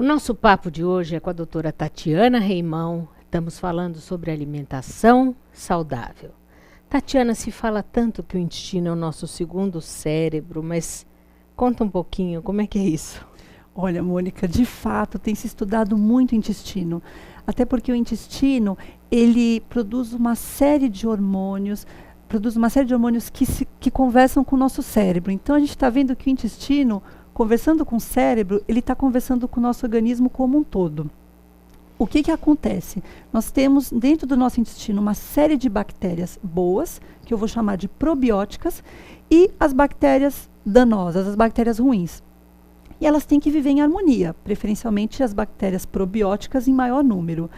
nosso papo de hoje é com a doutora Tatiana Reimão. Estamos falando sobre alimentação saudável. Tatiana, se fala tanto que o intestino é o nosso segundo cérebro, mas conta um pouquinho, como é que é isso? Olha, Mônica, de fato, tem se estudado muito o intestino. Até porque o intestino, ele produz uma série de hormônios, que conversam com o nosso cérebro. Então, a gente está vendo que o intestino, conversando com o cérebro, ele está conversando com o nosso organismo como um todo. O que acontece? Nós temos dentro do nosso intestino uma série de bactérias boas, que eu vou chamar de probióticas, e as bactérias danosas, as bactérias ruins. E elas têm que viver em harmonia, preferencialmente as bactérias probióticas em maior número.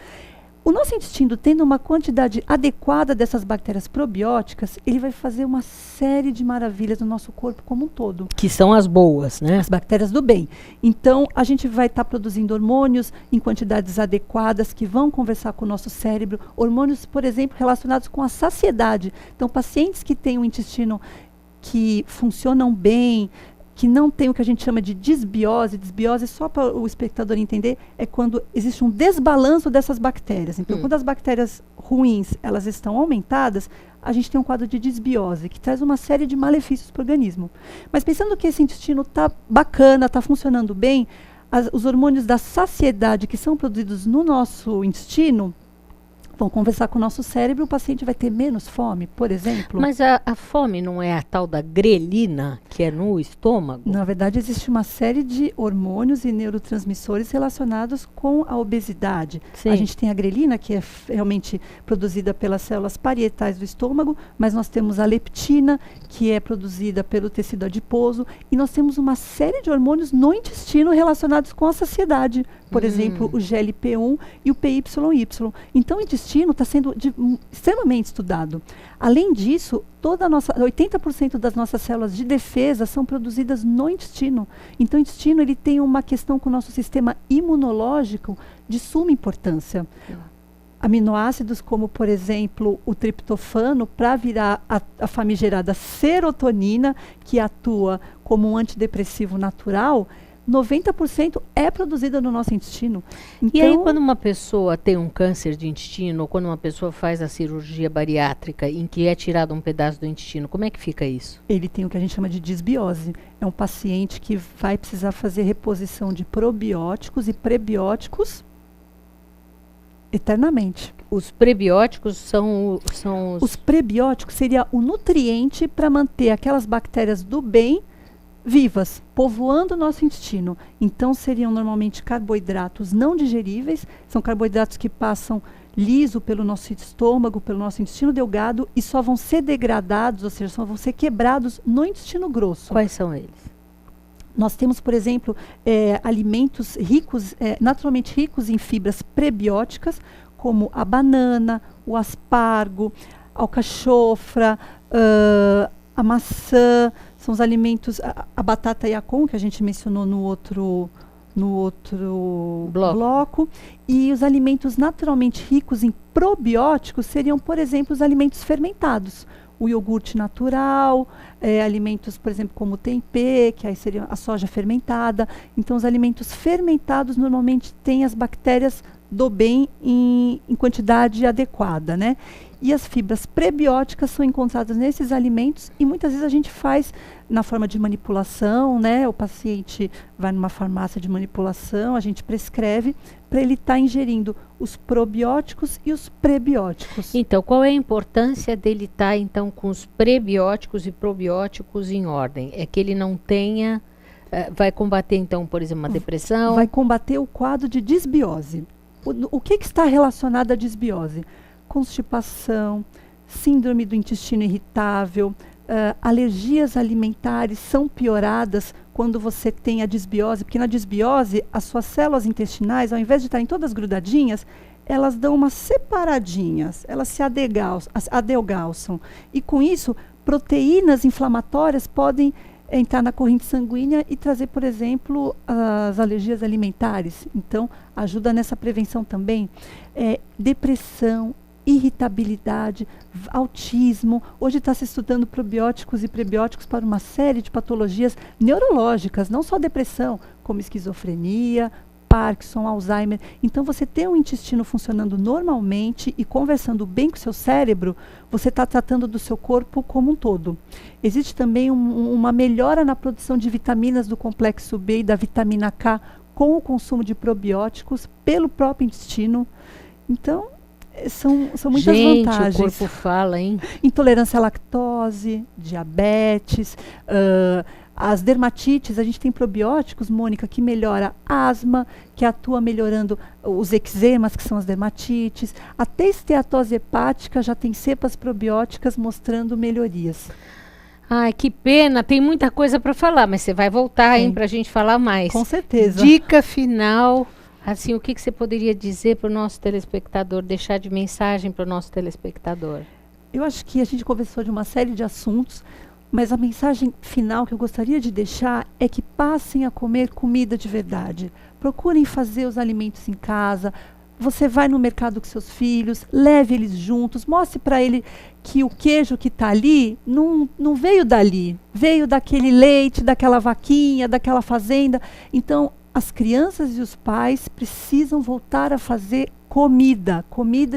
O nosso intestino, tendo uma quantidade adequada dessas bactérias probióticas, ele vai fazer uma série de maravilhas no nosso corpo como um todo. Que são as boas, né? As bactérias do bem. Então, a gente vai estar produzindo hormônios em quantidades adequadas que vão conversar com o nosso cérebro. Hormônios, por exemplo, relacionados com a saciedade. Então, pacientes que têm um intestino que funcionam bem, que não tem o que a gente chama de disbiose. Disbiose, só para o espectador entender, é quando existe um desbalanço dessas bactérias. Então, quando as bactérias ruins elas estão aumentadas, a gente tem um quadro de disbiose, que traz uma série de malefícios para o organismo. Mas pensando que esse intestino está bacana, está funcionando bem, os hormônios da saciedade que são produzidos no nosso intestino vão conversar com o nosso cérebro, o paciente vai ter menos fome, por exemplo. Mas a fome não é a tal da grelina, que é no estômago? Na verdade, existe uma série de hormônios e neurotransmissores relacionados com a obesidade. Sim. A gente tem a grelina, que é realmente produzida pelas células parietais do estômago, mas nós temos a leptina, que é produzida pelo tecido adiposo, e nós temos uma série de hormônios no intestino relacionados com a saciedade. Por exemplo, o GLP-1 e o PYY. Então, o intestino está sendo extremamente estudado. Além disso, 80% das nossas células de defesa são produzidas no intestino. Então, o intestino ele tem uma questão com o nosso sistema imunológico de suma importância. Aminoácidos como, por exemplo, o triptofano, para virar a famigerada serotonina, que atua como um antidepressivo natural, 90% é produzida no nosso intestino. Então, e aí, quando uma pessoa tem um câncer de intestino, ou quando uma pessoa faz a cirurgia bariátrica em que é tirado um pedaço do intestino, como é que fica isso? Ele tem o que a gente chama de disbiose. É um paciente que vai precisar fazer reposição de probióticos e prebióticos eternamente. Os prebióticos são Os prebióticos seria o nutriente para manter aquelas bactérias do bem vivas, povoando o nosso intestino. Então, seriam normalmente carboidratos não digeríveis, são carboidratos que passam liso pelo nosso estômago, pelo nosso intestino delgado e só vão ser degradados, ou seja, só vão ser quebrados no intestino grosso. Quais são eles? Nós temos, por exemplo, alimentos ricos, naturalmente ricos em fibras prebióticas, como a banana, o aspargo, a alcachofra, a maçã. São os alimentos, a batata yacon, que a gente mencionou no outro bloco. E os alimentos naturalmente ricos em probióticos seriam, por exemplo, os alimentos fermentados. O iogurte natural, alimentos, por exemplo, como o tempê, que aí seria a soja fermentada. Então, os alimentos fermentados normalmente têm as bactérias do bem em quantidade adequada, né? E as fibras prebióticas são encontradas nesses alimentos e muitas vezes a gente faz na forma de manipulação, né? O paciente vai numa farmácia de manipulação, a gente prescreve para ele estar ingerindo os probióticos e os prebióticos. Então, qual é a importância dele estar então com os prebióticos e probióticos em ordem? É que ele não tenha, vai combater então, por exemplo, uma depressão? Vai combater o quadro de disbiose. O que está relacionado à disbiose? Constipação, síndrome do intestino irritável, alergias alimentares são pioradas quando você tem a disbiose, porque na disbiose as suas células intestinais, ao invés de estarem todas grudadinhas, elas dão umas separadinhas, elas se adelgaçam. E com isso, proteínas inflamatórias podem entrar na corrente sanguínea e trazer, por exemplo, as alergias alimentares. Então, ajuda nessa prevenção também. Depressão, irritabilidade, autismo. Hoje está se estudando probióticos e prebióticos para uma série de patologias neurológicas, não só depressão, como esquizofrenia, Parkinson, Alzheimer. Então, você ter um intestino funcionando normalmente e conversando bem com o seu cérebro, você está tratando do seu corpo como um todo. Existe também uma melhora na produção de vitaminas do complexo B e da vitamina K com o consumo de probióticos pelo próprio intestino. Então, são muitas vantagens. O corpo fala, hein? Intolerância à lactose, diabetes, as dermatites. A gente tem probióticos, Mônica, que melhora a asma, que atua melhorando os eczemas, que são as dermatites. Até esteatose hepática já tem cepas probióticas mostrando melhorias. Ai, que pena, tem muita coisa para falar, mas você vai voltar, hein, para a gente falar mais. Com certeza. Dica final. Assim, o que você poderia dizer para o nosso telespectador, deixar de mensagem para o nosso telespectador? Eu acho que a gente conversou de uma série de assuntos, mas a mensagem final que eu gostaria de deixar é que passem a comer comida de verdade. Procurem fazer os alimentos em casa. Você vai no mercado com seus filhos, leve eles juntos, mostre para ele que o queijo que está ali não veio dali, veio daquele leite, daquela vaquinha, daquela fazenda. Então, as crianças e os pais precisam voltar a fazer comida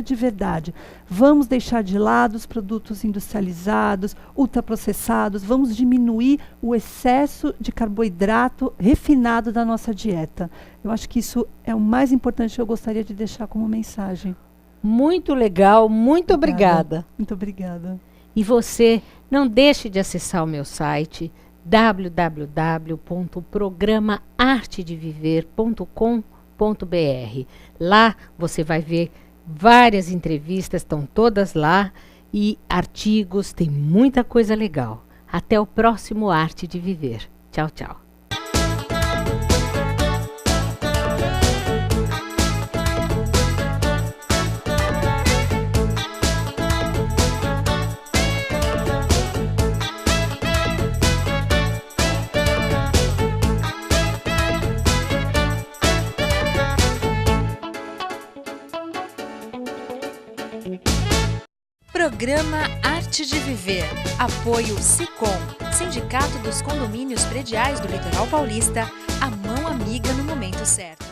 de verdade. Vamos deixar de lado os produtos industrializados, ultraprocessados, vamos diminuir o excesso de carboidrato refinado da nossa dieta. Eu acho que isso é o mais importante que eu gostaria de deixar como mensagem. Muito legal, muito obrigada. Muito obrigada. E você, não deixe de acessar o meu site www.programaartedeviver.com.br. Lá você vai ver várias entrevistas, estão todas lá, e artigos, tem muita coisa legal. Até o próximo Arte de Viver. Tchau, tchau. Programa Arte de Viver. Apoio Sicom, Sindicato dos Condomínios Prediais do Litoral Paulista, a mão amiga no momento certo.